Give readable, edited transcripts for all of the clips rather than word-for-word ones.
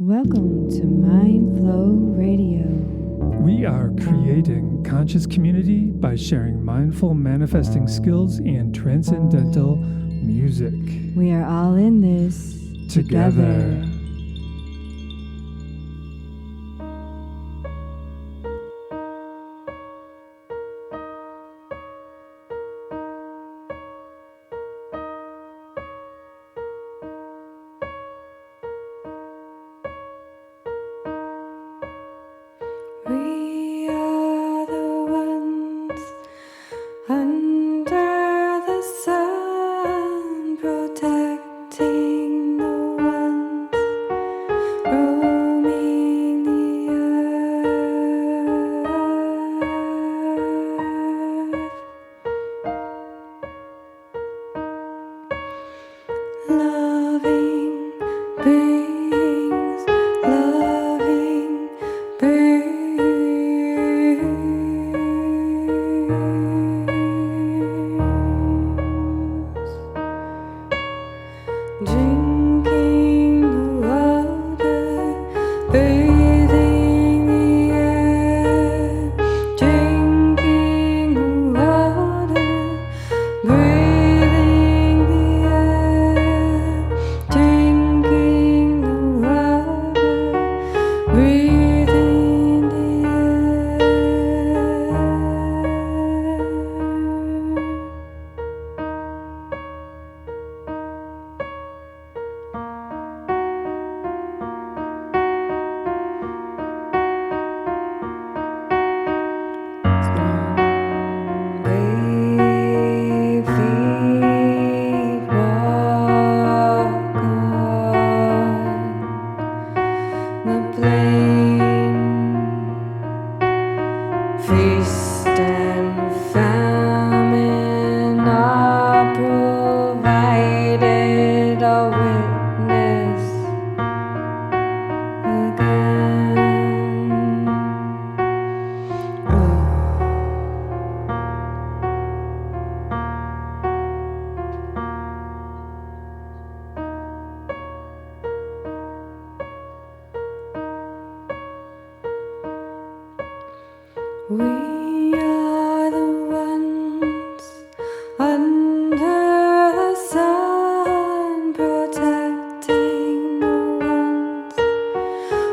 Welcome to Mindflow Radio. We are creating conscious community by sharing mindful manifesting skills and transcendental music. We are all in this together. We are the ones under the sun, protecting the ones roaming the earth. Loving beings, loving beings. Drinking the water, bathing the air, drinking the water, breathing the air, drinking the water, breathing the air. Brave feet walk on the plain, feast and famine are provided, a witness again. We are the ones under the sun, protecting the ones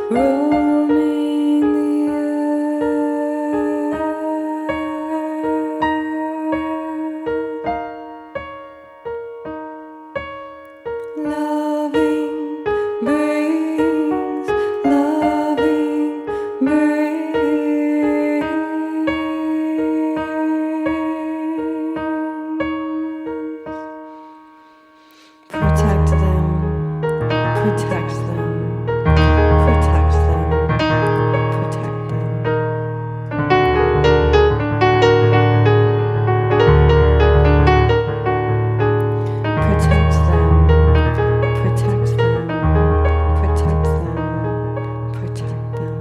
roaming the earth. Loving brings, loving brings. Protect them, protect them, protect them, protect them. Protect them, protect them, protect them, protect them.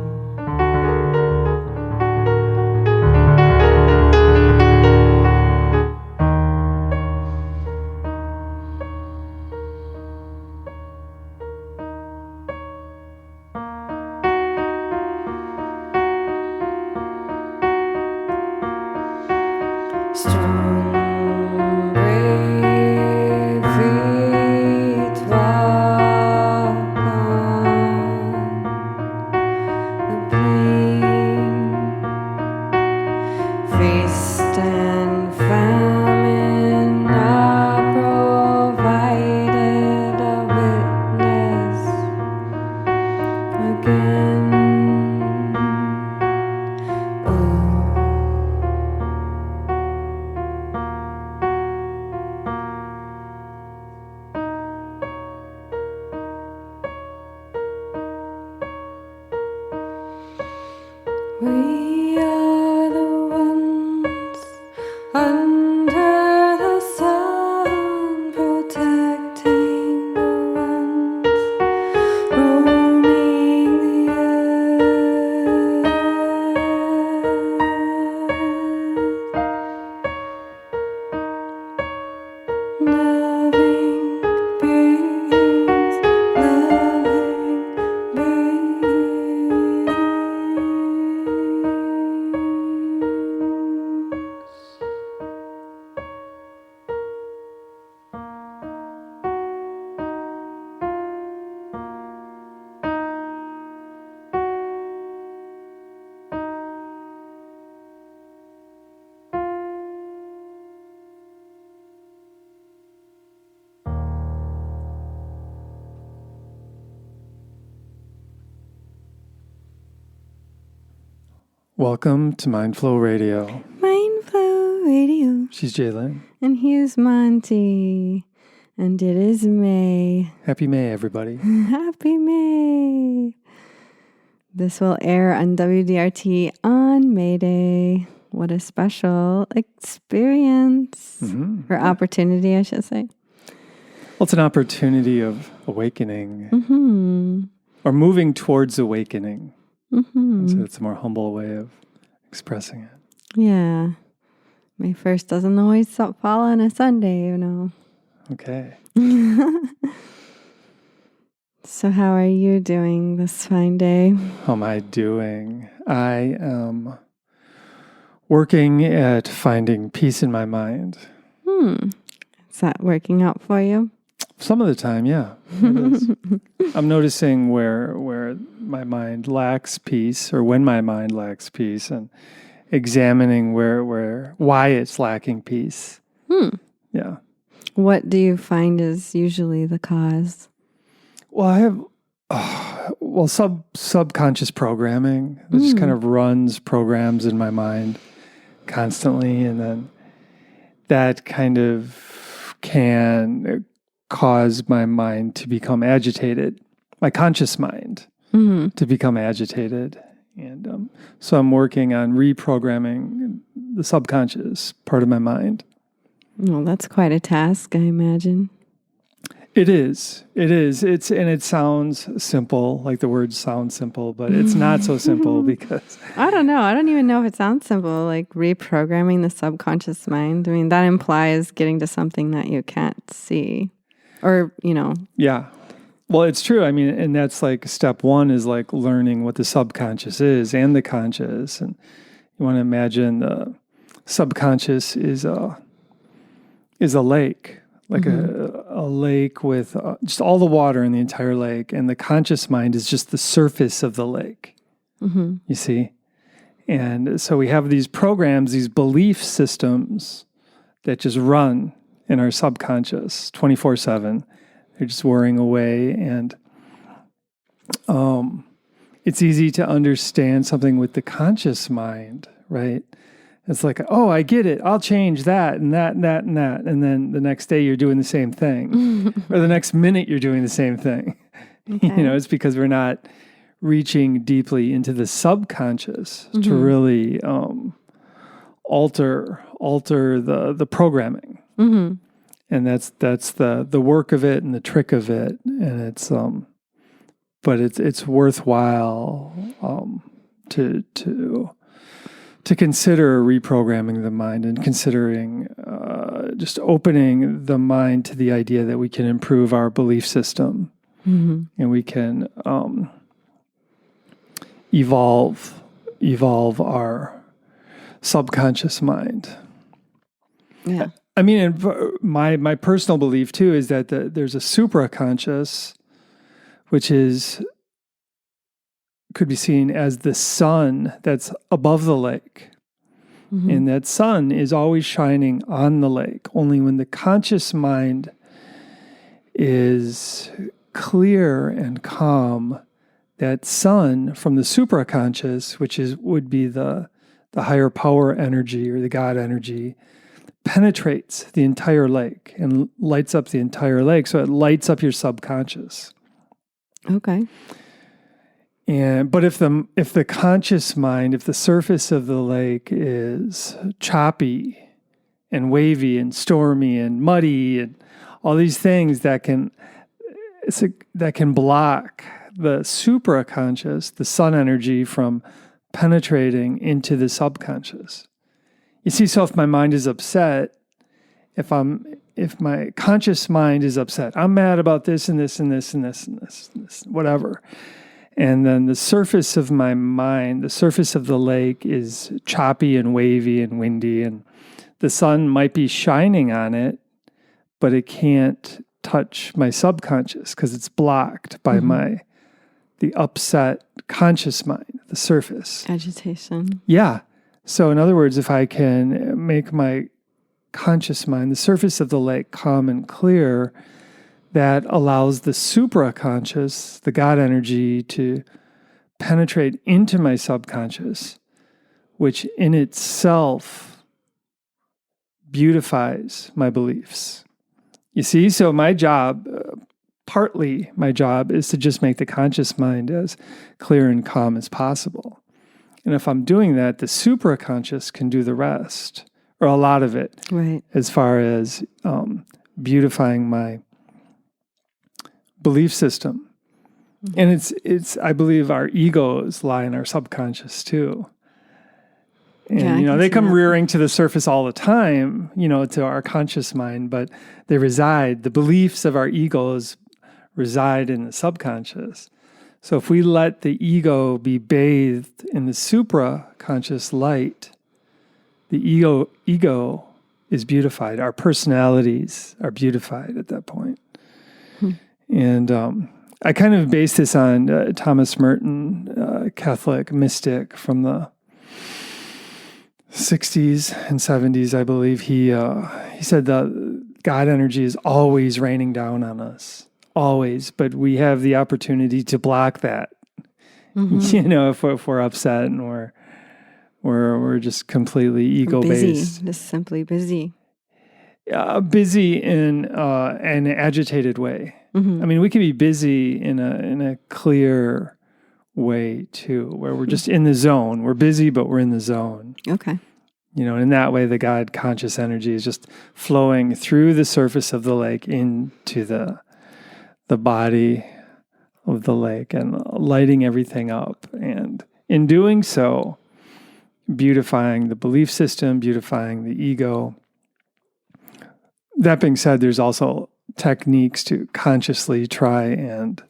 Strong, brave feet walk on the plain, feast and famine are provided, a witness again. We are the ones under the sun, protecting the ones roaming the earth. Loving beings, loving beings. Welcome to Mindflow Radio. Mindflow Radio. She's Jalen. And here's Monte. And it is May. Happy May, everybody. Happy May. This will air on WDRT on May Day. What a special experience. Or opportunity, I should say. Well, it's an opportunity of awakening. Or moving towards awakening. So it's a more humble way of expressing it. Yeah. May 1st doesn't always fall on a Sunday, you know. Okay. So how are you doing this fine day? How am I doing? I am working at finding peace in my mind. Is that working out for you? Some of the time, yeah. It is. I'm noticing where my mind lacks peace, or when my mind lacks peace, and examining why it's lacking peace. Yeah. What do you find is usually the cause? Well, I have subconscious programming that just kind of runs programs in my mind constantly, and then that kind of can cause my mind to become agitated, my conscious mind to become agitated. And so I'm working on reprogramming the subconscious part of my mind. Well, that's quite a task, I imagine. It is. It sounds simple, like the words sound simple, but it's not so simple because... I don't know. I don't even know if it sounds simple, like reprogramming the subconscious mind. I mean, that implies getting to something that you can't see. Or, you know. Yeah. Well, it's true. I mean, and that's like step one is like learning what the subconscious is and the conscious. And you want to imagine the subconscious is a lake, like a lake with just all the water in the entire lake. And the conscious mind is just the surface of the lake, you see? And so we have these programs, these belief systems that just run in our subconscious 24/7. They're just whirring away. And it's easy to understand something with the conscious mind, right? It's like, oh, I get it. I'll change that and that and that and that. And then the next day you're doing the same thing. Or the next minute you're doing the same thing. Okay. You know, it's because we're not reaching deeply into the subconscious to really alter the programming. And that's the work of it and the trick of it. And it's but it's worthwhile to consider reprogramming the mind and considering just opening the mind to the idea that we can improve our belief system and we can evolve our subconscious mind. Yeah. I mean, and my personal belief too is that there's a supraconscious, which could be seen as the sun that's above the lake. And that sun is always shining on the lake. Only when the conscious mind is clear and calm, that sun from the supraconscious, which would be the higher power energy or the God energy, penetrates the entire lake and lights up the entire lake. So it lights up your subconscious. Okay. But if the conscious mind, if the surface of the lake is choppy and wavy and stormy and muddy and all these things that can block the supraconscious, the sun energy, from penetrating into the subconscious. You see, so if my mind is upset, if my conscious mind is upset, I'm mad about this and this and this and this and this, and this, whatever. And then the surface of my mind, the surface of the lake is choppy and wavy and windy, and the sun might be shining on it, but it can't touch my subconscious because it's blocked by the upset conscious mind, the surface. Agitation. Yeah. So in other words, if I can make my conscious mind, the surface of the lake, calm and clear, that allows the supraconscious, the God energy, to penetrate into my subconscious, which in itself beautifies my beliefs. You see, so my job, partly my job, is to just make the conscious mind as clear and calm as possible. And if I'm doing that, the supraconscious can do the rest, or a lot of it, right, as far as beautifying my belief system. Mm-hmm. And it's I believe our egos lie in our subconscious too. And, they come rearing to the surface all the time, to our conscious mind, but the beliefs of our egos reside in the subconscious. So if we let the ego be bathed in the supraconscious light, the ego is beautified. Our personalities are beautified at that point. And I kind of base this on Thomas Merton, Catholic mystic from the 60s and 70s, I believe. He said the God energy is always raining down on us, always. But we have the opportunity to block that. Mm-hmm. If we're upset and we're just completely ego-based, just simply busy. Busy in an agitated way. Mm-hmm. I mean, we can be busy in a clear way too, where we're just in the zone. We're busy, but we're in the zone. Okay. And in that way, the God conscious energy is just flowing through the surface of the lake into the body of the lake and lighting everything up. And in doing so, beautifying the belief system, beautifying the ego. That being said, there's also techniques to consciously try and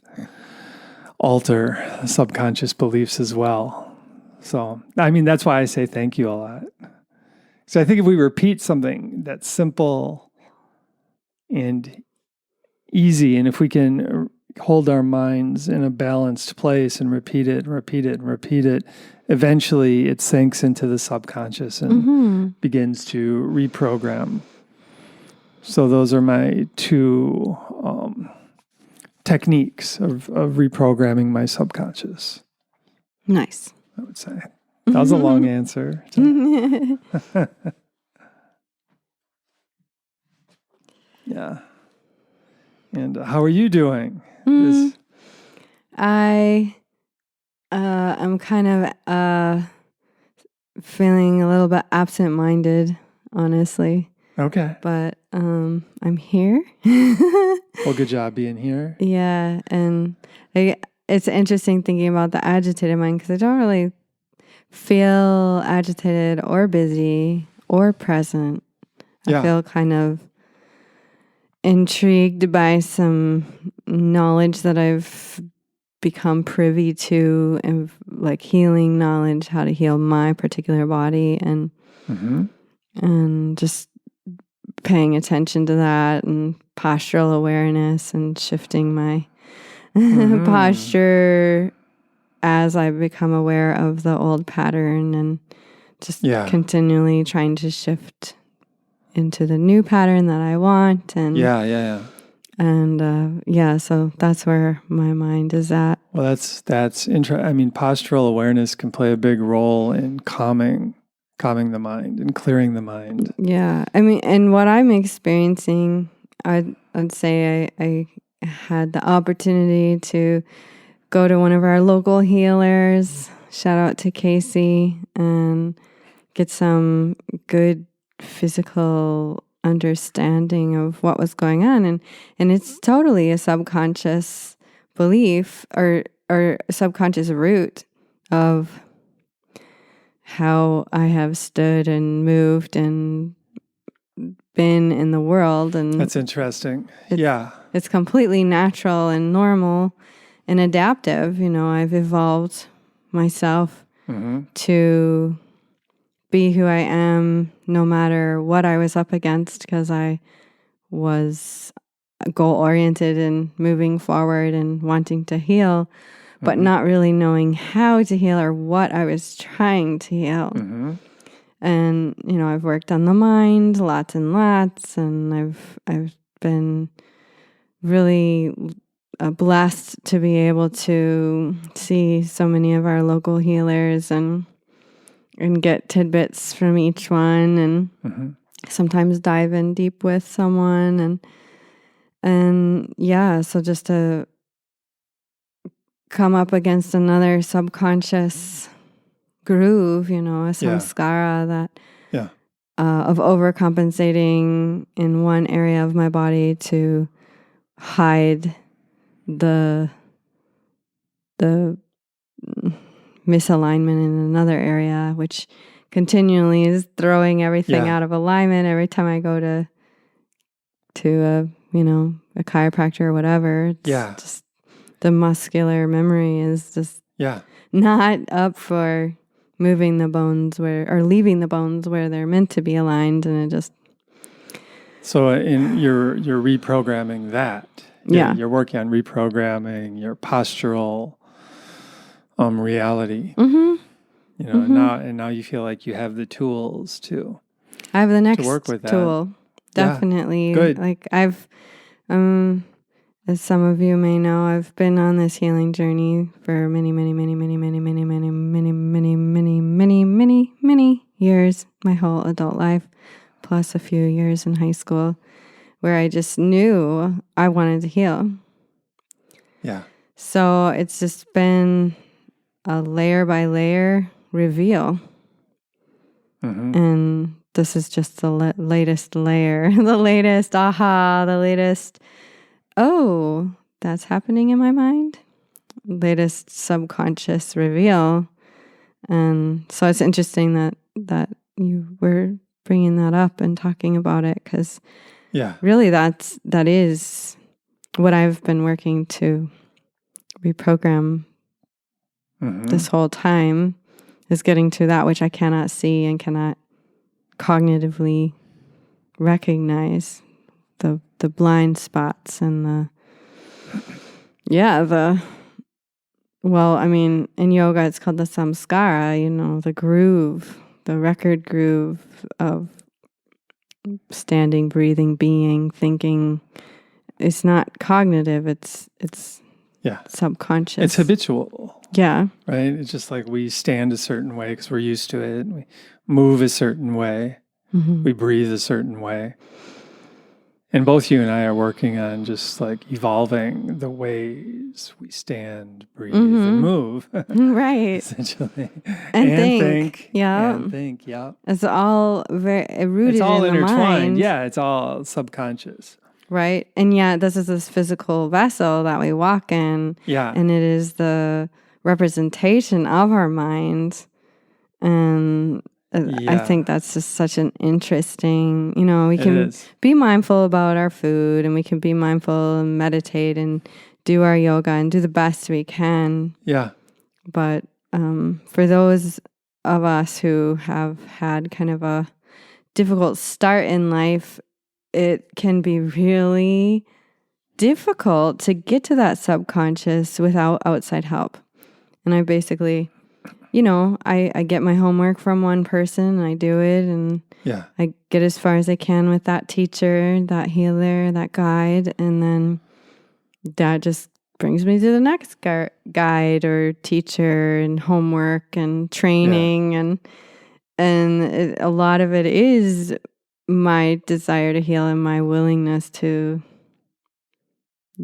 alter subconscious beliefs as well. So, that's why I say thank you a lot. So I think if we repeat something that's simple and easy, and if we can hold our minds in a balanced place and repeat it, eventually it sinks into the subconscious and begins to reprogram. So those are my two techniques of reprogramming my subconscious. Nice. I would say. That was a long answer. Yeah. And how are you doing? I'm kind of feeling a little bit absent-minded, honestly. Okay. But I'm here. Well, good job being here. Yeah, and it's interesting thinking about the agitated mind because I don't really feel agitated or busy or present. I feel kind of intrigued by some knowledge that I've become privy to, and like healing knowledge, how to heal my particular body, and just paying attention to that, and postural awareness, and shifting my posture as I become aware of the old pattern, and just continually trying to shift into the new pattern that I want. And And so that's where my mind is at. Well, that's interesting. Postural awareness can play a big role in calming the mind and clearing the mind. Yeah. And what I'm experiencing, I'd say I had the opportunity to go to one of our local healers, shout out to Casey, and get some good physical understanding of what was going on. And it's totally a subconscious belief or subconscious root of how I have stood and moved and been in the world. And that's interesting. It's completely natural and normal and adaptive. I've evolved myself to be who I am no matter what I was up against, because I was goal-oriented and moving forward and wanting to heal, but not really knowing how to heal or what I was trying to heal. And, I've worked on the mind lots and lots, and I've been really blessed to be able to see so many of our local healers and and get tidbits from each one, and sometimes dive in deep with someone, and yeah, so just to come up against another subconscious groove, a samskara that of overcompensating in one area of my body to hide the misalignment in another area, which continually is throwing everything out of alignment every time I go to a chiropractor or whatever. It's just the muscular memory is just not up for moving the bones or leaving the bones where they're meant to be aligned, and it just. So you're reprogramming that. You're working on reprogramming your postural reality. Now you feel like you have the tools to. I have the next work with that. tool. Definitely. Good. Like I've, as some of you may know, I've been on this healing journey for many, many, many, many, many, many, many, many, many, many, many, many, many years, my whole adult life, plus a few years in high school, where I just knew I wanted to heal. Yeah. So it's just been a layer by layer reveal. And this is just the latest layer, the latest aha, the latest, oh, that's happening in my mind. Latest subconscious reveal. And so it's interesting that you were bringing that up and talking about it, because really that is what I've been working to reprogram this whole time, is getting to that which I cannot see and cannot cognitively recognize, the blind spots and in yoga it's called the samskara, the groove, the record groove of standing, breathing, being, thinking. It's not cognitive, it's subconscious. It's habitual. Yeah. Right? It's just like we stand a certain way because we're used to it. We move a certain way. We breathe a certain way. And both you and I are working on just like evolving the ways we stand, breathe, and move. Right. Essentially. And think. Yeah. And think, yeah. It's all very rooted It's all in the intertwined. mind. Yeah, it's all subconscious. Right. And yet this is this physical vessel that we walk in. Yeah. And it is the representation of our mind. And I think that's just such an interesting, we can be mindful about our food, and we can be mindful and meditate and do our yoga and do the best we can. Yeah. But for those of us who have had kind of a difficult start in life, it can be really difficult to get to that subconscious without outside help. And I basically, I get my homework from one person and I do it, and I get as far as I can with that teacher, that healer, that guide, and then that just brings me to the next guide or teacher and homework and training, and a lot of it is my desire to heal and my willingness to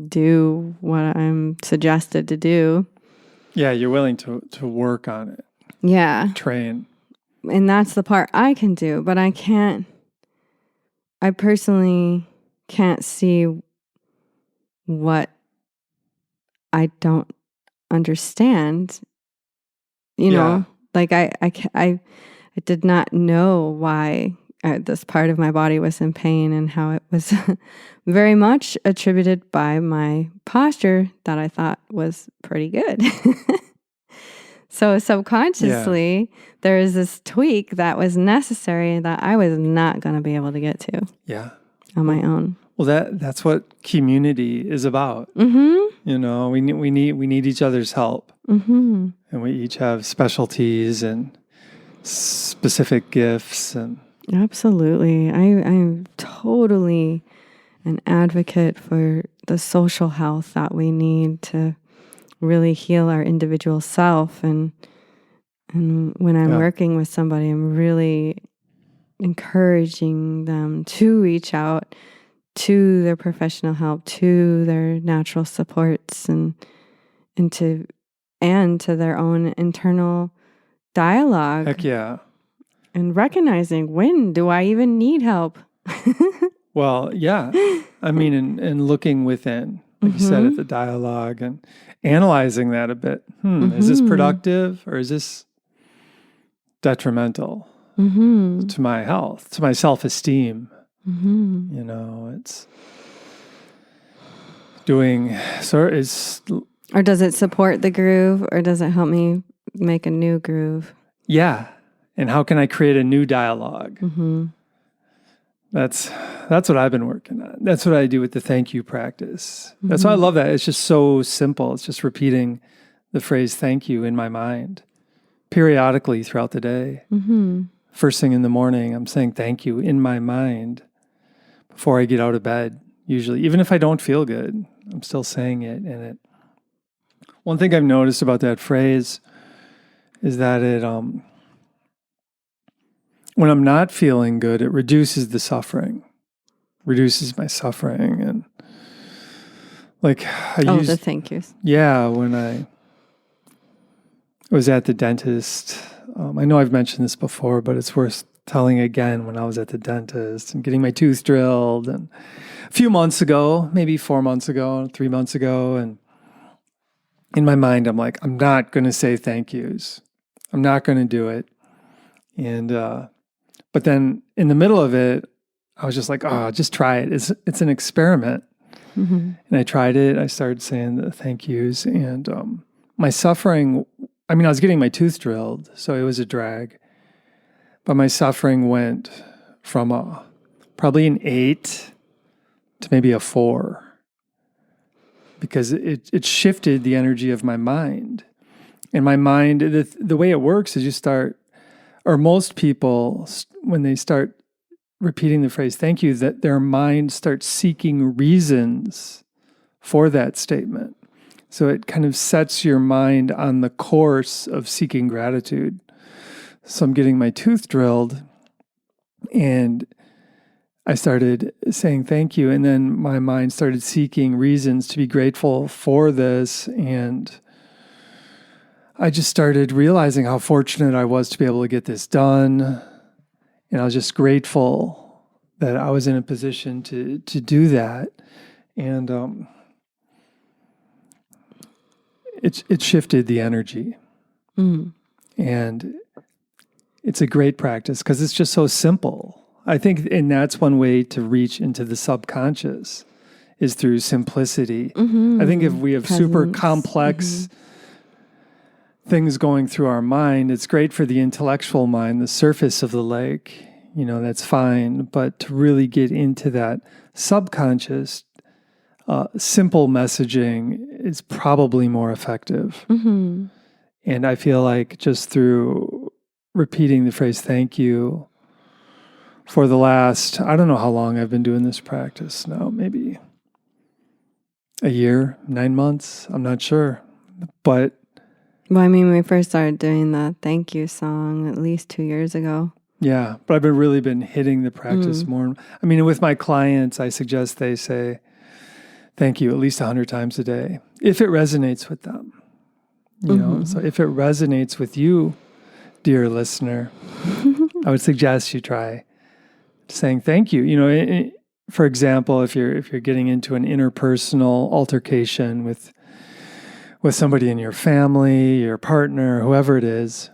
do what I'm suggested to do. Yeah, you're willing to work on it. Yeah. Train. And that's the part I can do, but I personally can't see what I don't understand. Like I did not know why this part of my body was in pain, and how it was very much attributed by my posture that I thought was pretty good. So subconsciously, there is this tweak that was necessary that I was not going to be able to get to on my own. Well, that's what community is about. We need each other's help, and we each have specialties and specific gifts. And absolutely, I'm totally an advocate for the social health that we need to really heal our individual self, and And when I'm working with somebody, I'm really encouraging them to reach out to their professional help, to their natural supports, and to their own internal dialogue. Heck yeah. And recognizing, when do I even need help? Well, yeah. I mean, and looking within, like you said, at the dialogue and analyzing that a bit. Is this productive or is this detrimental to my health, to my self-esteem? You know, it's doing, or does it support the groove, or does it help me make a new groove? Yeah. And how can I create a new dialogue? That's what I've been working on. That's what I do with the thank you practice. That's why I love that. It's just so simple. It's just repeating the phrase thank you in my mind periodically throughout the day. First thing in the morning, I'm saying thank you in my mind before I get out of bed, usually. Even if I don't feel good, I'm still saying it. And one thing I've noticed about that phrase is that it, when I'm not feeling good, it reduces the suffering, reduces my suffering. And like the thank yous. Yeah, when I was at the dentist, I know I've mentioned this before, but it's worth telling again. When I was at the dentist and getting my tooth drilled, and a few months ago, maybe 4 months ago, 3 months ago, and in my mind, I'm like, I'm not going to say thank yous. I'm not going to do it. And, but then in the middle of it, I was just like, just try it. It's an experiment. And I tried it. I started saying the thank yous, and my suffering, I mean, I was getting my tooth drilled, so it was a drag. But my suffering went from probably an 8 to maybe a 4. Because it shifted the energy of my mind. And my mind, the way it works is you start, or most people, when they start repeating the phrase thank you, that their mind starts seeking reasons for that statement. So it kind of sets your mind on the course of seeking gratitude. So I'm getting my tooth drilled, and I started saying thank you, and then my mind started seeking reasons to be grateful for this, and I just started realizing how fortunate I was to be able to get this done, and I was just grateful that I was in a position to do that, and it shifted the energy, and it's a great practice because it's just so simple. I think, and that's one way to reach into the subconscious is through simplicity. I think if we have super complex things going through our mind, it's great for the intellectual mind, the surface of the lake, that's fine. But to really get into that subconscious, simple messaging is probably more effective. And I feel like just through repeating the phrase thank you, for the last, I don't know how long I've been doing this practice now, maybe a year, 9 months, I'm not sure. But I mean, we first started doing the thank you song at least 2 years ago. Yeah, but I've really been hitting the practice more. I mean, with my clients, I suggest they say thank you at least 100 times a day, if it resonates with them. So if it resonates with you, dear listener, I would suggest you try saying thank you. For example, if you're getting into an interpersonal altercation with somebody in your family, your partner, whomever it is,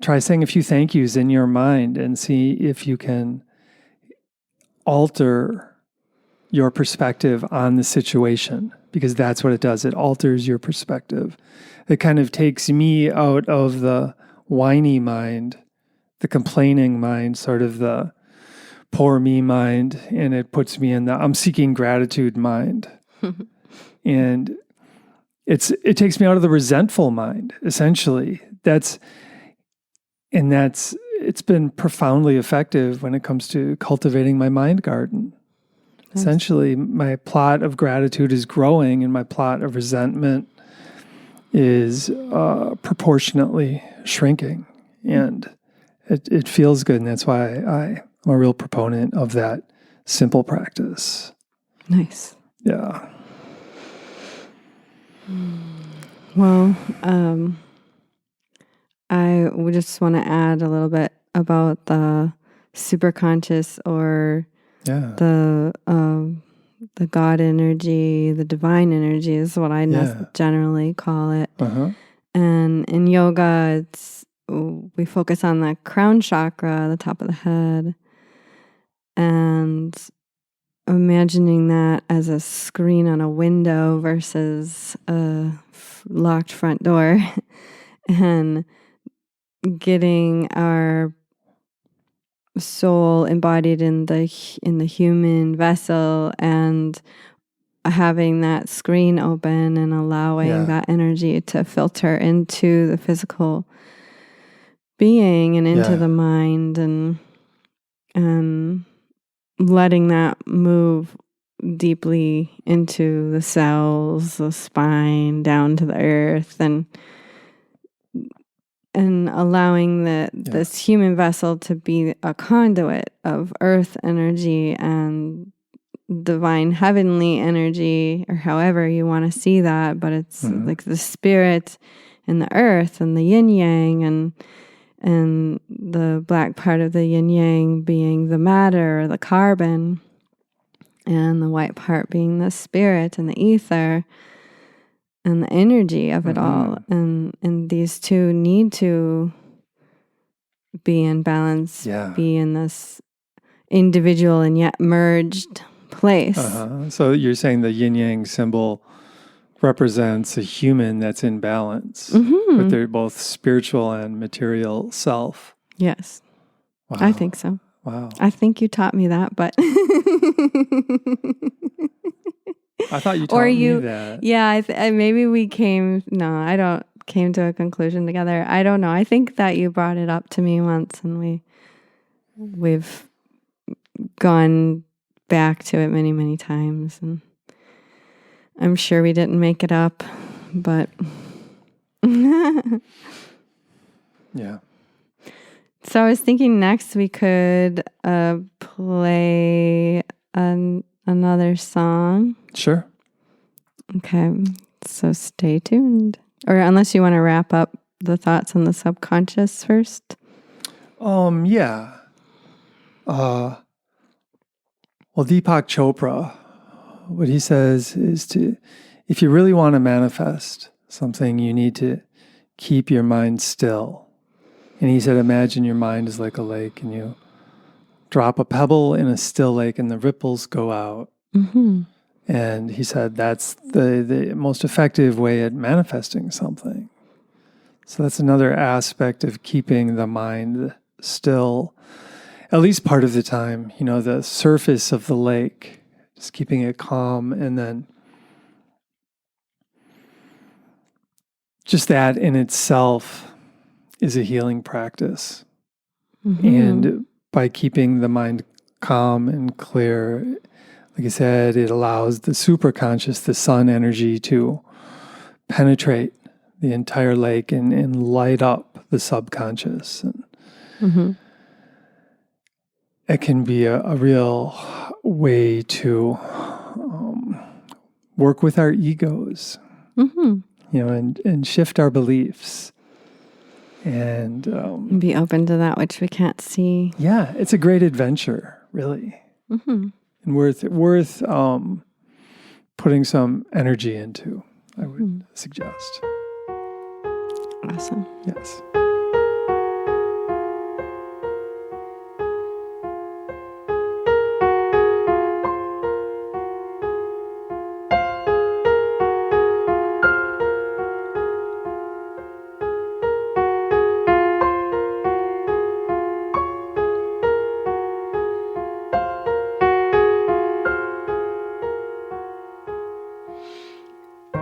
try saying a few thank yous in your mind and see if you can alter your perspective on the situation, because that's what it does. It alters your perspective. It kind of takes me out of the whiny mind, the complaining mind, sort of the poor me mind, and it puts me in the I'm seeking gratitude mind. And it takes me out of the resentful mind, essentially. It's been profoundly effective when it comes to cultivating my mind garden. Nice. Essentially, my plot of gratitude is growing and my plot of resentment is proportionately shrinking, and it feels good, and that's why I'm a real proponent of that simple practice. Nice. Yeah. Well, I would just want to add a little bit about the supraconscious, or the God energy, the divine energy is what I generally call it. And in yoga, we focus on the crown chakra, the top of the head, and imagining that as a screen on a window versus a locked front door, and getting our soul embodied in the human vessel, and having that screen open and allowing that energy to filter into the physical being and into the mind, and letting that move deeply into the cells, the spine, down to the earth, and allowing this human vessel to be a conduit of earth energy and divine heavenly energy, or however you want to see that. But it's like the spirit and the earth and the yin yang, and the black part of the yin yang being the matter or the carbon, and the white part being the spirit and the ether and the energy of it all. And these two need to be in balance, be in this individual and yet merged place. So you're saying the yin yang symbol represents a human that's in balance with their both spiritual and material self. Yes. Wow. I think so. Wow. I think you taught me that, but I thought you taught me that. Yeah, maybe we came to a conclusion together. I don't know. I think that you brought it up to me once, and we've gone back to it many, many times, and I'm sure we didn't make it up, but yeah. So I was thinking next we could play another song. Sure. Okay, so stay tuned. Or unless you want to wrap up the thoughts on the subconscious first. Yeah. Well, Deepak Chopra, what he says is if you really want to manifest something, you need to keep your mind still. And he said, imagine your mind is like a lake, and you drop a pebble in a still lake and the ripples go out. And he said that's the most effective way at manifesting something. So that's another aspect of keeping the mind still, at least part of the time. The surface of the lake, just keeping it calm, and then just that in itself is a healing practice. And by keeping the mind calm and clear, like I said, it allows the supraconscious, the sun energy, to penetrate the entire lake and light up the subconscious. And it can be a real way to work with our egos, and shift our beliefs. And be open to that which we can't see. Yeah, it's a great adventure, really. And worth putting some energy into, I would suggest. Awesome. Yes.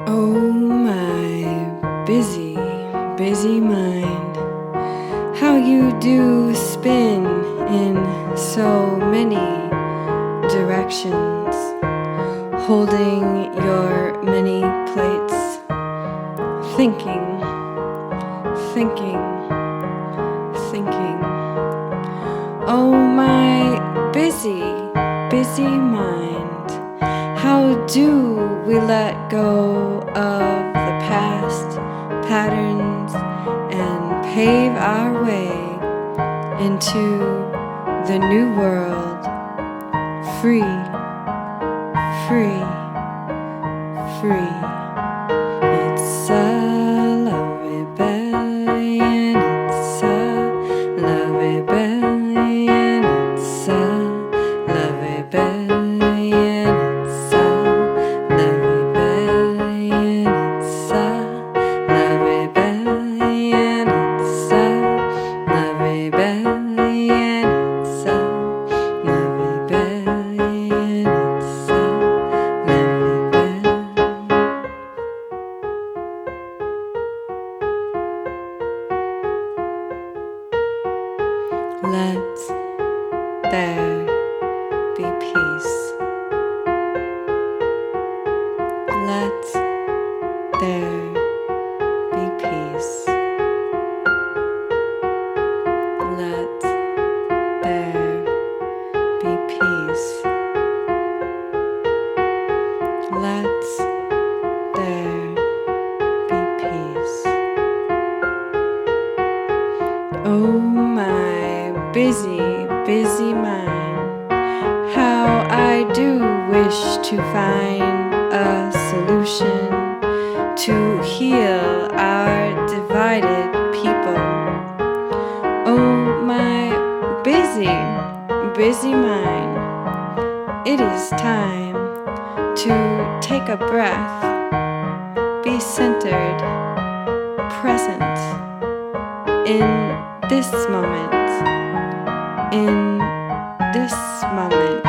Oh my busy, busy mind, how you do spin in so many directions, holding your many plates, thinking, thinking, thinking. Oh, my busy, busy mind, how do we let go of the past patterns and pave our way into the new world, free, free, free. It's a love rebellion, it's a love rebellion, it's a love rebellion, it's a love rebellion, it's a love rebellion, it's a love rebellion, it's a love rebellion, it's a love rebellion. Let there be peace. Let there be peace. Let there be peace. Let there be peace. Oh, my busy, busy mind, how I do wish to find a solution to heal our divided people. Oh, my busy, busy mind, it is time to take a breath, be centered, present in this moment, in this moment,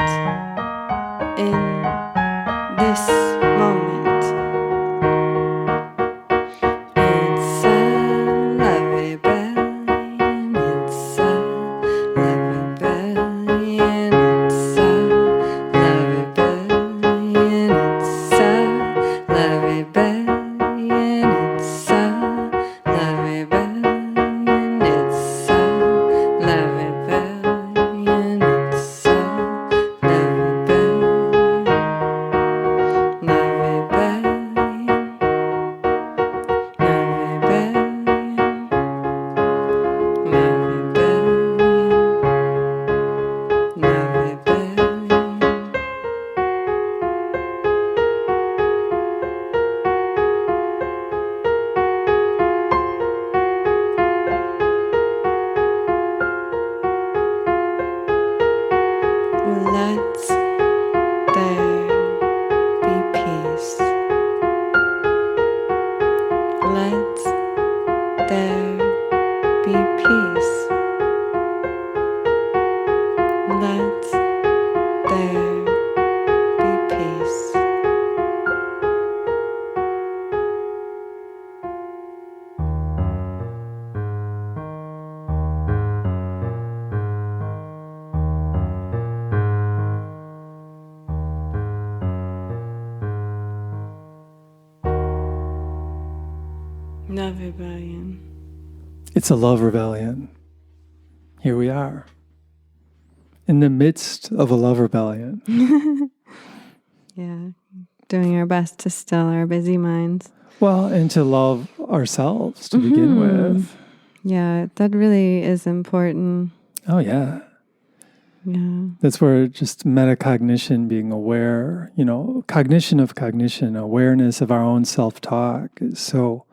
in this moment. It's a love rebellion, it's a love rebellion, it's a love rebellion, it's a love rebellion, it's a love rebellion, it's a love rebellion, it's a love rebellion, love rebellion, love rebellion, love rebellion, love rebellion. Let there be peace. Let there be peace. Let there be peace. Love rebellion. It's a love rebellion. Here we are, in the midst of a love rebellion. Yeah, doing our best to still our busy minds. Well, and to love ourselves to begin with. Yeah, that really is important. Oh, yeah. Yeah. That's where just metacognition, being aware, cognition of cognition, awareness of our own self-talk is so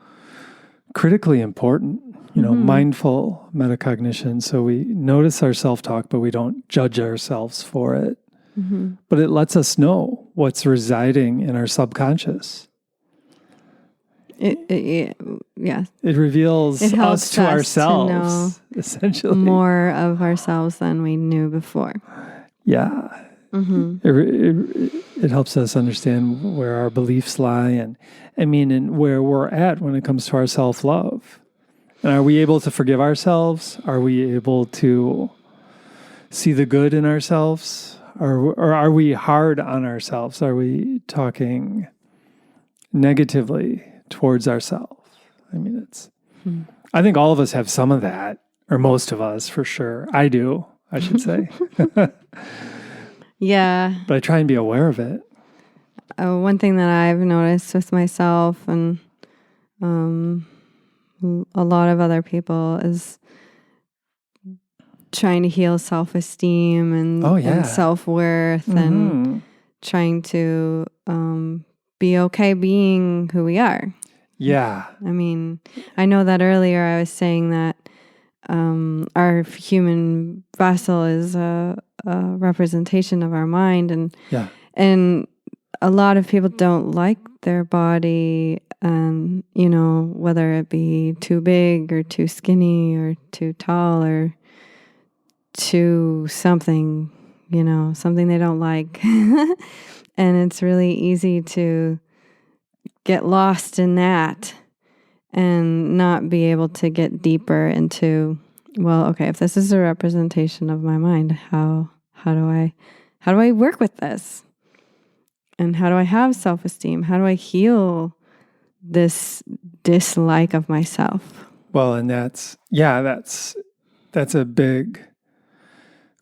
critically important. Mindful metacognition. So we notice our self-talk, but we don't judge ourselves for it. Mm-hmm. But it lets us know what's residing in our subconscious. It reveals it helps us to ourselves, to know essentially. more of ourselves than we knew before. Yeah. Mm-hmm. It helps us understand where our beliefs lie and where we're at when it comes to our self-love. And are we able to forgive ourselves? Are we able to see the good in ourselves? Or are we hard on ourselves? Are we talking negatively towards ourselves? I mean, I think all of us have some of that, or most of us for sure. I do, I should say. Yeah. But I try and be aware of it. One thing that I've noticed with myself and a lot of other people is trying to heal self-esteem and self-worth and trying to be okay being who we are. Yeah. I mean, I know that earlier I was saying that our human vessel is a representation of our mind, and a lot of people don't like their body, and whether it be too big or too skinny or too tall or too something, something they don't like. And it's really easy to get lost in that and not be able to get deeper into, well, okay, if this is a representation of my mind, how do I work with this? And how do I have self-esteem? How do I heal this dislike of myself? Well, and that's a big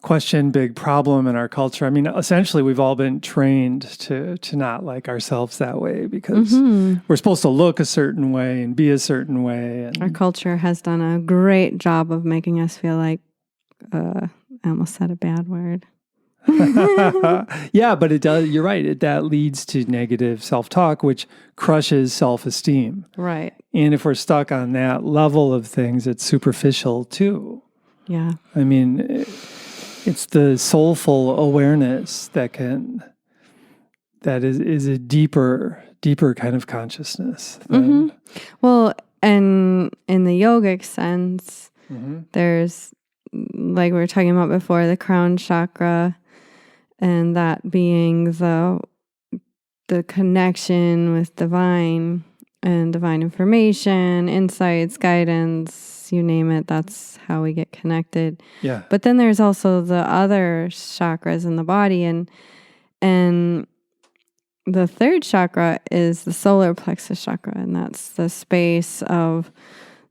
question, big problem in our culture. I mean, essentially, we've all been trained to not like ourselves that way because we're supposed to look a certain way and be a certain way. And our culture has done a great job of making us feel like, I almost said a bad word. Yeah, but it does. You're right. That leads to negative self-talk, which crushes self-esteem. Right. And if we're stuck on that level of things, it's superficial too. Yeah. I mean, it's the soulful awareness that is a deeper kind of consciousness. Well, and in the yogic sense, there's, like we were talking about before, the crown chakra, and that being the connection with divine and divine information, insights, guidance, you name it. That's how we get connected. Yeah. But then there's also the other chakras in the body, and the third chakra is the solar plexus chakra, and that's the space of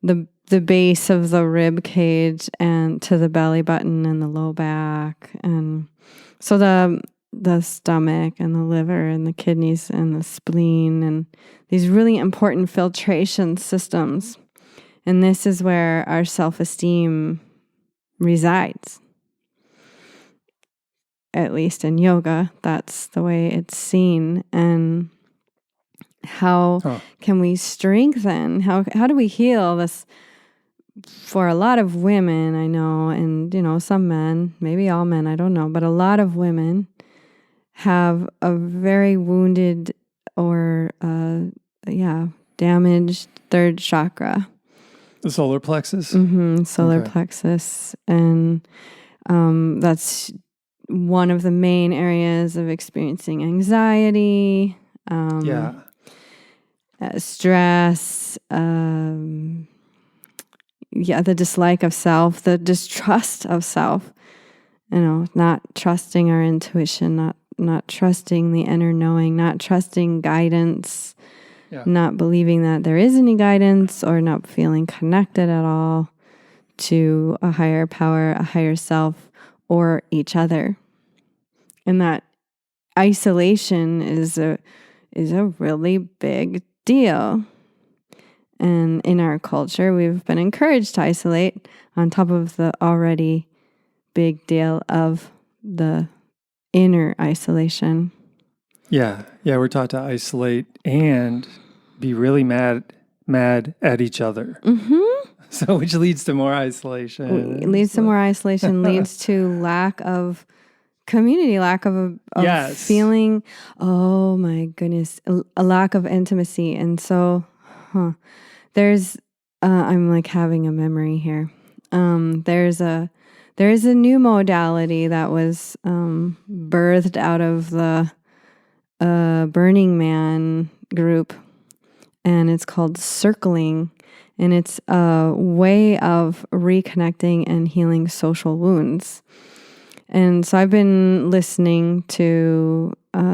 the base of the rib cage and to the belly button and the low back, and so the stomach and the liver and the kidneys and the spleen and these really important filtration systems. And this is where our self-esteem resides. At least in yoga, that's the way it's seen. And how can we strengthen? How do we heal this? For a lot of women, I know, and some men, maybe all men, I don't know, but a lot of women have a very wounded or damaged third chakra. The solar plexus? Solar plexus. And that's one of the main areas of experiencing anxiety, stress, the dislike of self, the distrust of self, not trusting our intuition, not trusting the inner knowing, not trusting guidance, not believing that there is any guidance, or not feeling connected at all to a higher power, a higher self, or each other. And that isolation is a really big deal. And in our culture, we've been encouraged to isolate on top of the already big deal of the inner isolation. Yeah, we're taught to isolate and be really mad at each other. So, which leads to more isolation. It leads to more isolation, leads to lack of community, lack of feeling, oh my goodness, a lack of intimacy. And so, there's, I'm like having a memory here. There is a new modality that was birthed out of the Burning Man group, and it's called circling, and it's a way of reconnecting and healing social wounds. And so I've been listening to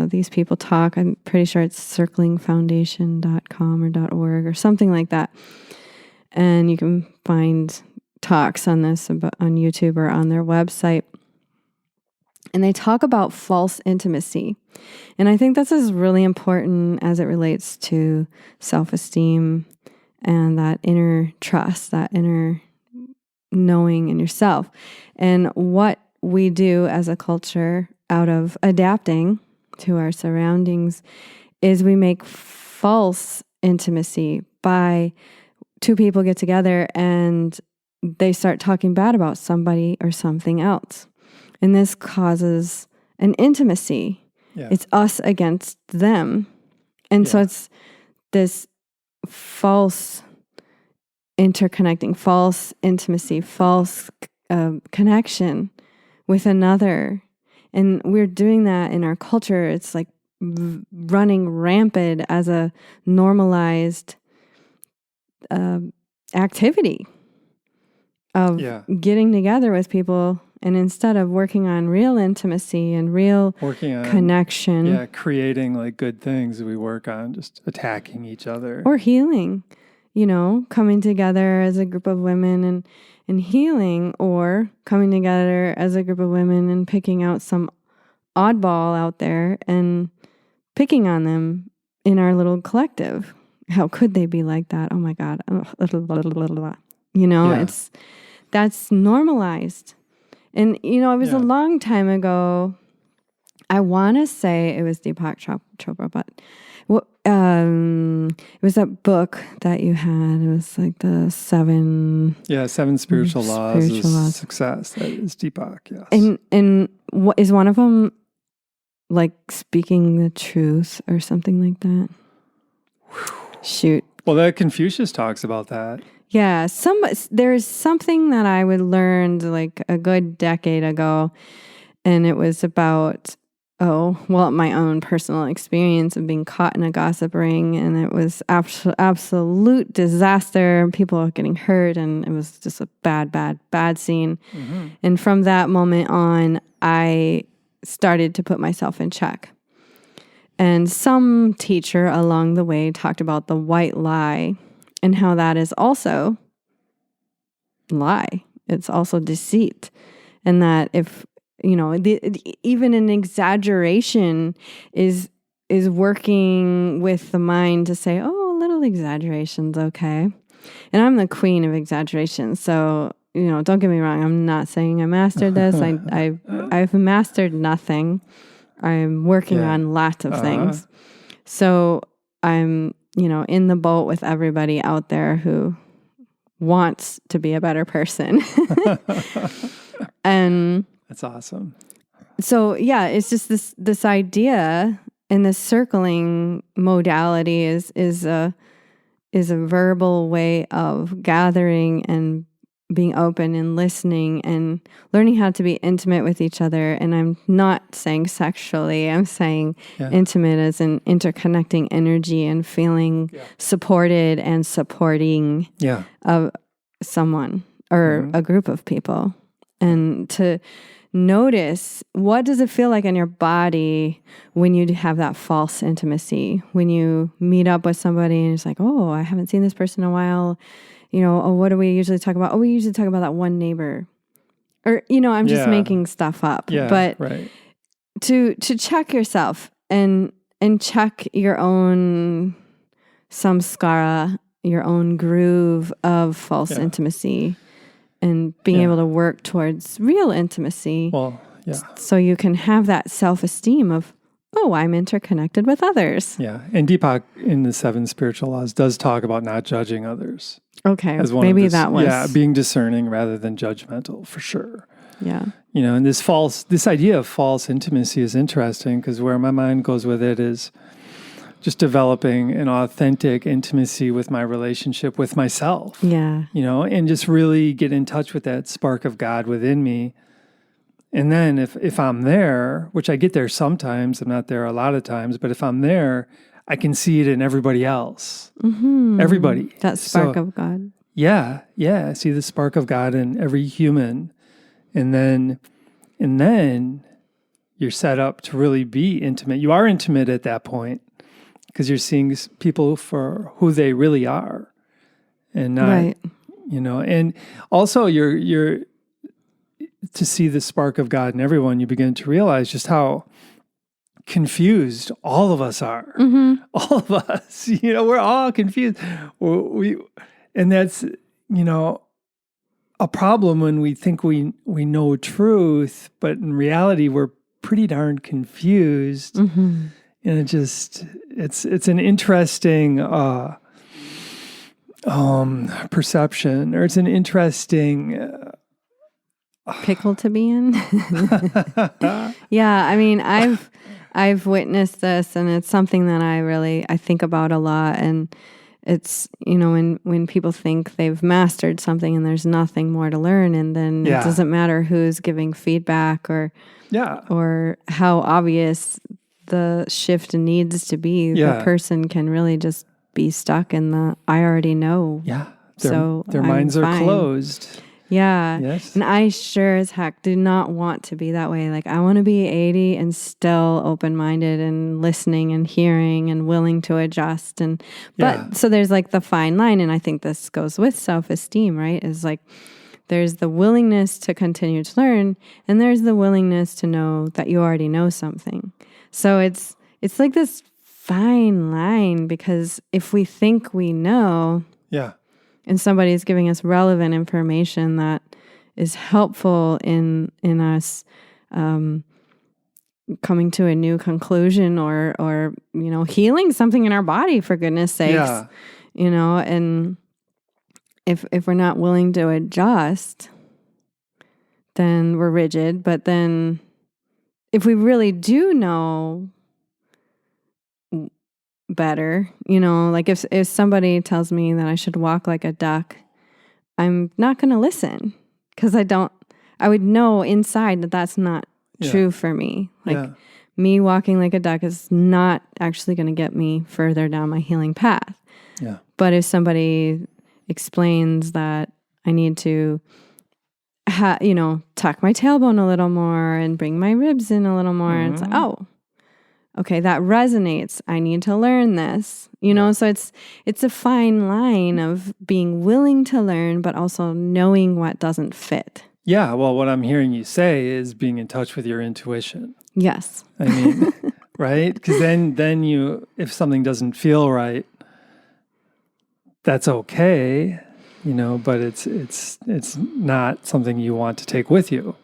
these people talk. I'm pretty sure it's circlingfoundation.com or .org or something like that. And you can find talks on this on YouTube or on their website. And they talk about false intimacy. And I think this is really important as it relates to self-esteem and that inner trust, that inner knowing in yourself. And what we do as a culture out of adapting to our surroundings is we make false intimacy by two people get together and they start talking bad about somebody or something else. And this causes an intimacy. Yeah. It's us against them. And so it's this false interconnecting, false intimacy, false connection with another. And we're doing that in our culture. It's like running rampant as a normalized activity of getting together with people. And instead of working on real intimacy and real connection. Yeah, creating like good things, we work on just attacking each other. Or healing, coming together as a group of women and healing, or coming together as a group of women and picking out some oddball out there and picking on them in our little collective. How could they be like that? Oh my God. That's normalized. And, it was a long time ago. I want to say it was Deepak Chopra, but it was that book that you had. It was like the 7 spiritual laws of success. That is Deepak, yes. And what is one of them like speaking the truth or something like that? Shoot. Well, that Confucius talks about that. Yeah, there's something that I would learned like a good decade ago, and it was about my own personal experience of being caught in a gossip ring, and it was absolute disaster. People were getting hurt, and it was just a bad scene. Mm-hmm. And from that moment on, I started to put myself in check. And some teacher along the way talked about the white lie. And how that is also lie. It's also deceit. And that if, even an exaggeration is working with the mind to say, oh, a little exaggeration's okay. And I'm the queen of exaggeration. So, don't get me wrong. I'm not saying I mastered this. I've mastered nothing. I'm working on lots of things. So I'm in the boat with everybody out there who wants to be a better person. And that's awesome. So it's just this idea, and this circling modality is a verbal way of gathering and being open and listening and learning how to be intimate with each other. And I'm not saying sexually, I'm saying intimate as an interconnecting energy and feeling supported and supporting of someone or a group of people. And to notice, what does it feel like in your body when you have that false intimacy? When you meet up with somebody and it's like, oh, I haven't seen this person in a while. What do we usually talk about? Oh, we usually talk about that one neighbor. Or, I'm just making stuff up. Yeah, but right. To check yourself and check your own samskara, your own groove of false intimacy, and being able to work towards real intimacy. Well, so you can have that self-esteem of, oh, I'm interconnected with others. Yeah. And Deepak in the 7 spiritual laws does talk about not judging others. Okay. Maybe that was. Yeah. Being discerning rather than judgmental, for sure. Yeah. And this idea of false intimacy is interesting, because where my mind goes with it is just developing an authentic intimacy with my relationship with myself. Yeah. And just really get in touch with that spark of God within me. And then if I'm there, which I get there sometimes, I'm not there a lot of times, but if I'm there, I can see it in everybody else. Mm-hmm. Everybody. That spark of God. Yeah. Yeah. I see the spark of God in every human. And then you're set up to really be intimate. You are intimate at that point because you're seeing people for who they really are. and not, right. and also you're to see the spark of God in everyone, you begin to realize just how confused all of us are. Mm-hmm. All of us, we're all confused. And that's, a problem when we think we know truth, but in reality, we're pretty darn confused. Mm-hmm. And it's an interesting perception, or it's an interesting pickle to be in. Yeah, I mean, I've witnessed this, and it's something that I think about a lot. And it's, when people think they've mastered something and there's nothing more to learn, and then it doesn't matter who's giving feedback or how obvious the shift needs to be. The person can really just be stuck in the I already know. Yeah. So their minds are closed. Yeah. Yes. And I sure as heck do not want to be that way. Like, I want to be 80 and still open-minded and listening and hearing and willing to adjust. So there's like the fine line. And I think this goes with self-esteem, right? Is like, there's the willingness to continue to learn, and there's the willingness to know that you already know something. So it's like this fine line, because if we think we know, and somebody's giving us relevant information that is helpful in us coming to a new conclusion, or healing something in our body, for goodness sakes, and if we're not willing to adjust, then we're rigid. But then if we really do know better, like if somebody tells me that I should walk like a duck, I'm not going to listen, because I would know inside that that's not true for me. Like, me walking like a duck is not actually going to get me further down my healing path. Yeah. But if somebody explains that I need to tuck my tailbone a little more and bring my ribs in a little more, and it's like, oh, okay, that resonates. I need to learn this, so it's a fine line of being willing to learn, but also knowing what doesn't fit. Yeah. Well, what I'm hearing you say is being in touch with your intuition. Yes. I mean, right? Because then if something doesn't feel right, that's okay, but it's not something you want to take with you.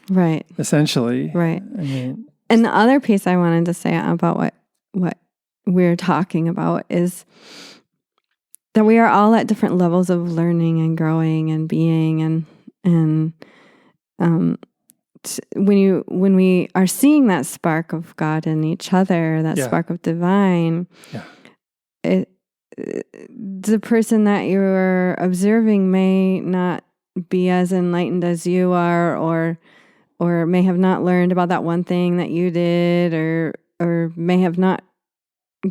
Right. Essentially. Right. I mean, and the other piece I wanted to say about what we're talking about is that we are all at different levels of learning and growing and being, and when we are seeing that spark of God in each other, that spark of divine, the person that you're observing may not be as enlightened as you are, or may have not learned about that one thing that you did, or may have not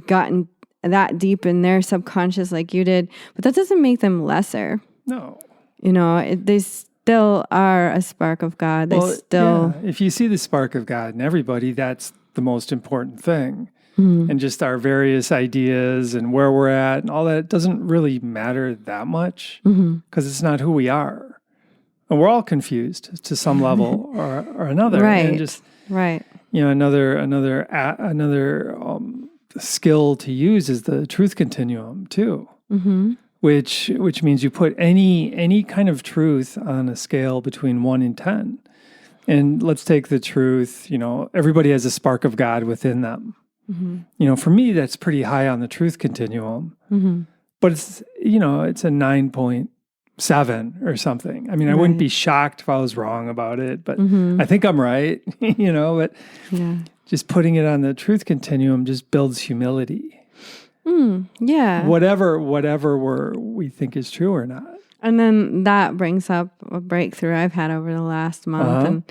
gotten that deep in their subconscious like you did. But that doesn't make them lesser. No. They still are a spark of God. If you see the spark of God in everybody, that's the most important thing. Mm-hmm. And just our various ideas and where we're at and all that doesn't really matter that much, because it's not who we are. And we're all confused to some level or another. Right. And just, right. Another skill to use is the truth continuum too, which means you put any kind of truth on a scale between 1 and 10. And let's take the truth, everybody has a spark of God within them. Mm-hmm. For me, that's pretty high on the truth continuum, but it's a 9.7 or something. I mean, I wouldn't be shocked if I was wrong about it, but I think I'm right, but just putting it on the truth continuum just builds humility. Whatever we think is true or not. And then that brings up a breakthrough I've had over the last month. And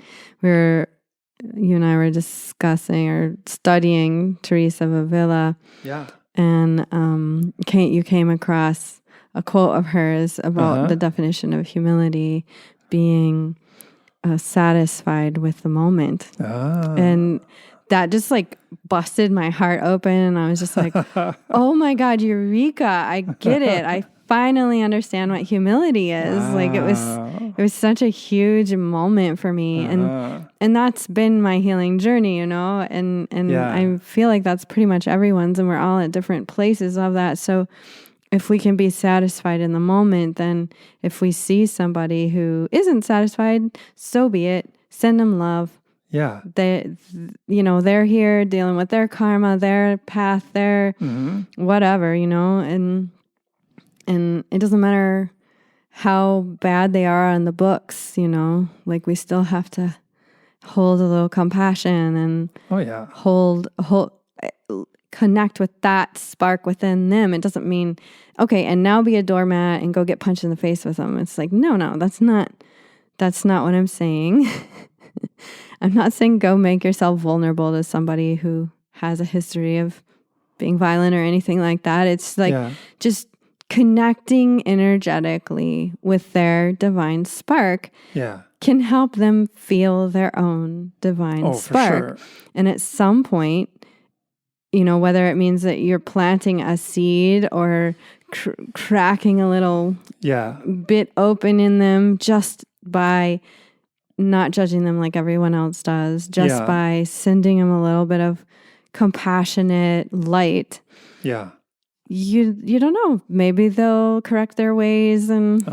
you and I were discussing or studying Teresa of Avila. Yeah. And you came across a quote of hers about the definition of humility being satisfied with the moment. And that just like busted my heart open. And I was just like, oh my God, Eureka, I get it. I finally understand what humility is. Like it was such a huge moment for me. And that's been my healing journey, and I feel like that's pretty much everyone's, and we're all at different places of that. So if we can be satisfied in the moment, then if we see somebody who isn't satisfied, so be it. Send them love. Yeah. They're here dealing with their karma, their path, their whatever, and it doesn't matter how bad they are on the books, like we still have to hold a little compassion and hold connect with that spark within them. It doesn't mean, okay, and now be a doormat and go get punched in the face with them. It's like, no, that's not what I'm saying. I'm not saying go make yourself vulnerable to somebody who has a history of being violent or anything like that. It's like just connecting energetically with their divine spark can help them feel their own divine spark. For sure. And at some point, whether it means that you're planting a seed or cracking a little bit open in them just by not judging them like everyone else does, just by sending them a little bit of compassionate light. Yeah. You don't know. Maybe they'll correct their ways and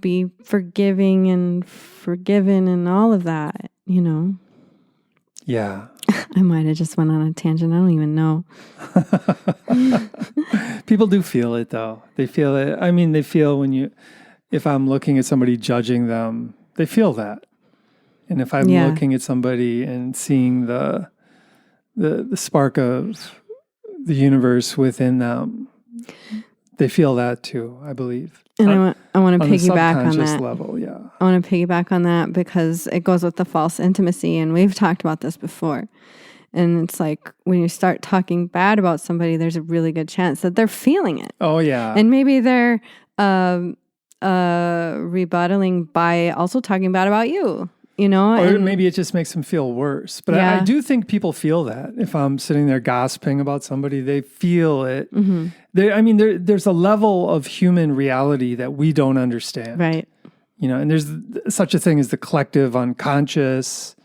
be forgiving and forgiven and all of that, Yeah. I might have just went on a tangent. I don't even know. People do feel it, though. They feel it. I mean, they feel if I'm looking at somebody judging them, they feel that. And if I'm looking at somebody and seeing the spark of the universe within them, they feel that too, I believe. And I want to piggyback on that. On the subconscious level, yeah. I want to piggyback on that because it goes with the false intimacy, and we've talked about this before. And it's like when you start talking bad about somebody, there's a really good chance that they're feeling it. Oh, yeah. And maybe they're rebuttaling by also talking bad about you. Or maybe it just makes them feel worse. But I do think people feel that. If I'm sitting there gossiping about somebody, they feel it. Mm-hmm. There's a level of human reality that we don't understand. Right. And there's such a thing as the collective unconscious,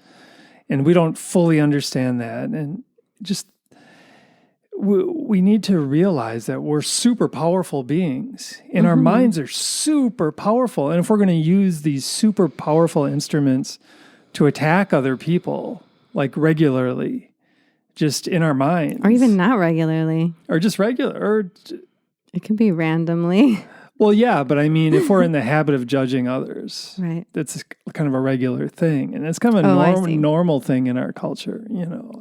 and we don't fully understand that. And just we need to realize that we're super powerful beings, and our minds are super powerful. And if we're going to use these super powerful instruments to attack other people, like regularly, just in our minds, or even not regularly, or just regular, or it can be randomly. Well, yeah, but I mean, if we're in the habit of judging others, right, that's kind of a regular thing, and it's kind of a normal thing in our culture,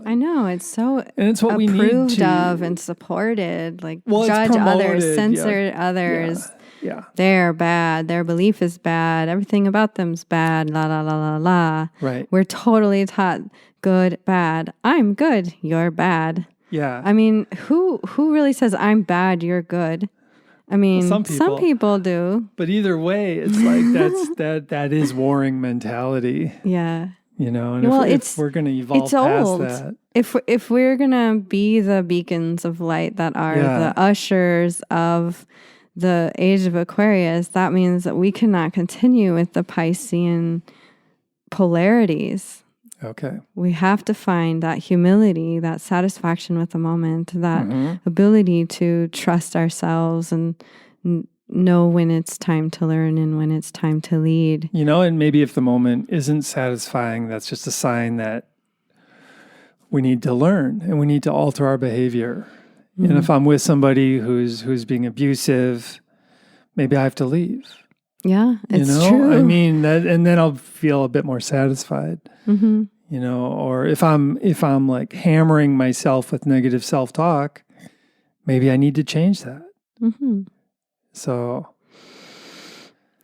I know, it's so and it's what we need approved of and supported, like judge others, censor others. Yeah, they're bad. Their belief is bad. Everything about them's bad. La la la la la. Right. We're totally taught good, bad. I'm good. You're bad. Yeah. I mean, who really says I'm bad? You're good. I mean, some people do. But either way, it's like that is warring mentality. Yeah. And if we're going to evolve past that. If we're going to be the beacons of light that are the ushers of the age of Aquarius, that means that we cannot continue with the Piscean polarities. Okay. We have to find that humility, that satisfaction with the moment, that ability to trust ourselves and know when it's time to learn and when it's time to lead. And maybe if the moment isn't satisfying, that's just a sign that we need to learn and we need to alter our behavior. And if I'm with somebody who's being abusive, maybe I have to leave. Yeah, it's true. I mean, and then I'll feel a bit more satisfied. Mm-hmm. Or if I'm like hammering myself with negative self-talk, maybe I need to change that. Mm-hmm. So,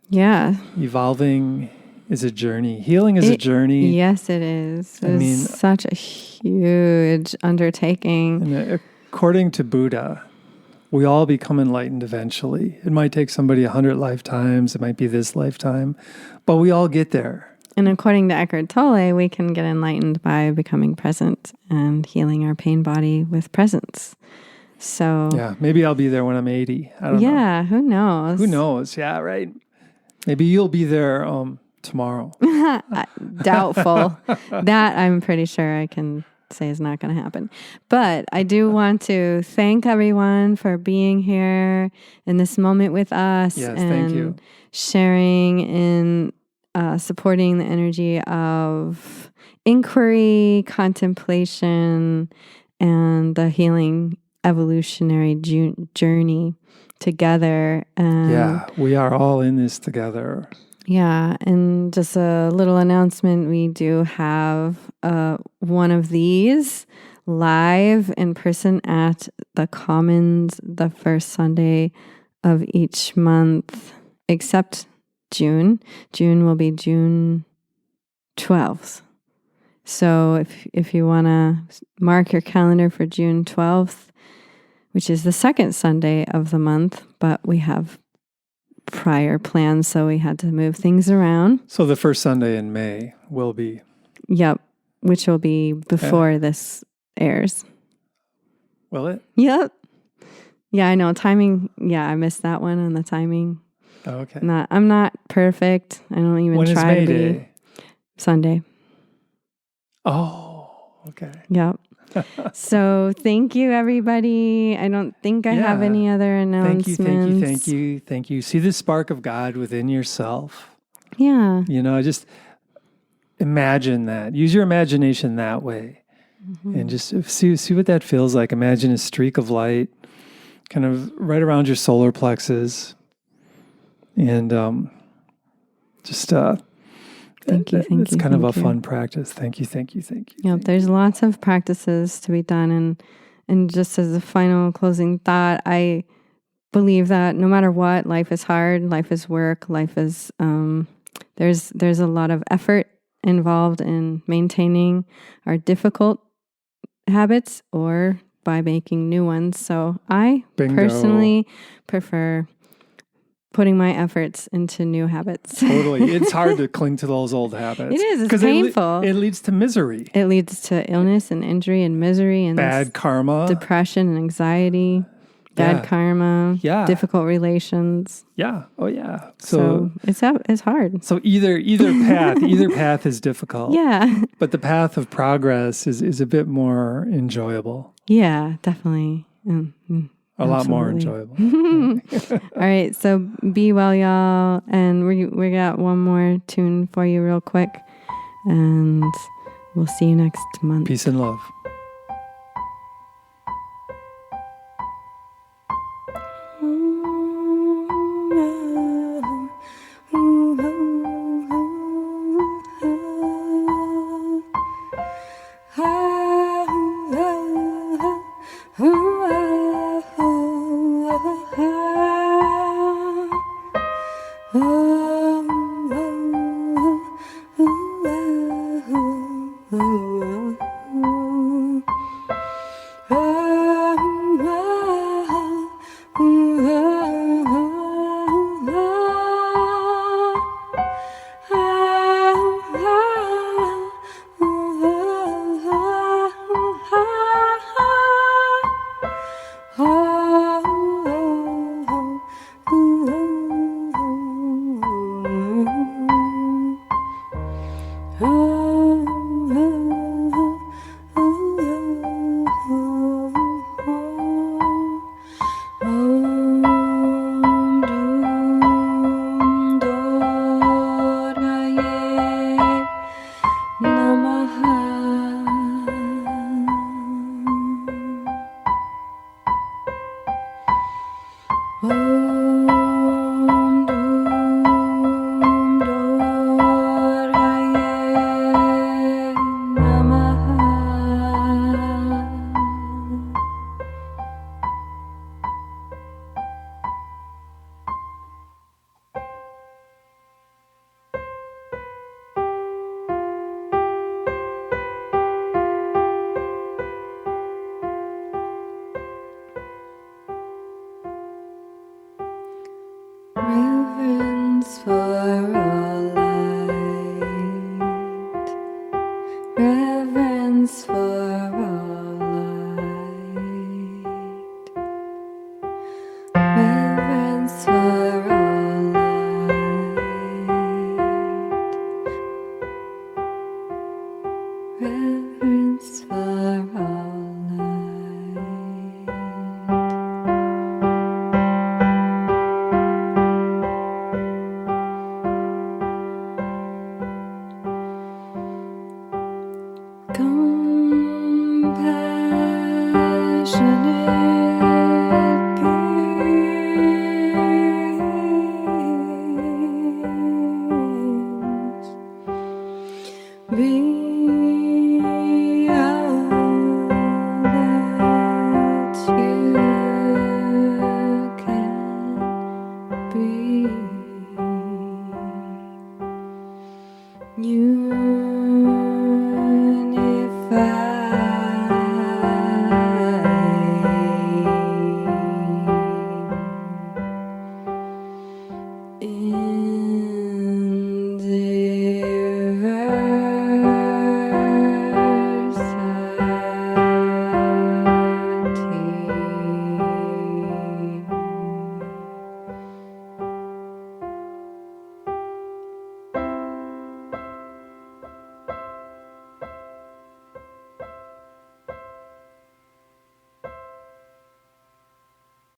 yeah, evolving is a journey. Healing is a journey. Yes, it is. It's such a huge undertaking. And according to Buddha, we all become enlightened eventually. It might take somebody 100 lifetimes. It might be this lifetime. But we all get there. And according to Eckhart Tolle, we can get enlightened by becoming present and healing our pain body with presence. So yeah, maybe I'll be there when I'm 80. I don't know. Yeah, who knows? Who knows? Yeah, right. Maybe you'll be there tomorrow. Doubtful. That I'm pretty sure I can say is not going to happen. But I do want to thank everyone for being here in this moment with us. Yes, and thank you. Sharing in supporting the energy of inquiry, contemplation, and the healing evolutionary journey together. Yeah, we are all in this together. Yeah, and just a little announcement, we do have one of these live in person at the Commons the first Sunday of each month, except June. June will be June 12th. So if you want to mark your calendar for June 12th, which is the second Sunday of the month, but we have prior plans, so we had to move things around. So the first Sunday in May will be. Yep, which will be before this airs. Will it? Yep. Yeah, I know. Timing, yeah, I missed that one on the timing. Oh, okay. I'm not perfect. I don't even when try is May to be. Day? Sunday. Oh, okay. Yep. So thank you, everybody. I don't think I have any other announcements. Thank you. See the spark of God within yourself. Yeah. Just imagine that. Use your imagination that way. Mm-hmm. And just see what that feels like. Imagine a streak of light kind of right around your solar plexus. And Thank you. It's kind of a fun practice. Thank you. Yep, there's lots of practices to be done. And just as a final closing thought, I believe that no matter what, life is hard, life is work, life is, there's a lot of effort involved in maintaining our difficult habits or by making new ones. So I personally prefer putting my efforts into new habits. Totally. It's hard to cling to those old habits. It is. It's painful. It leads to misery. It leads to illness and injury and misery and bad karma, depression and anxiety, bad karma, difficult relations. Yeah. Oh, yeah. So it's hard. So either path is difficult. Yeah. But the path of progress is a bit more enjoyable. Yeah, definitely. A lot more enjoyable. All right. So be well, y'all. And we got one more tune for you real quick. And we'll see you next month. Peace and love. Reverence for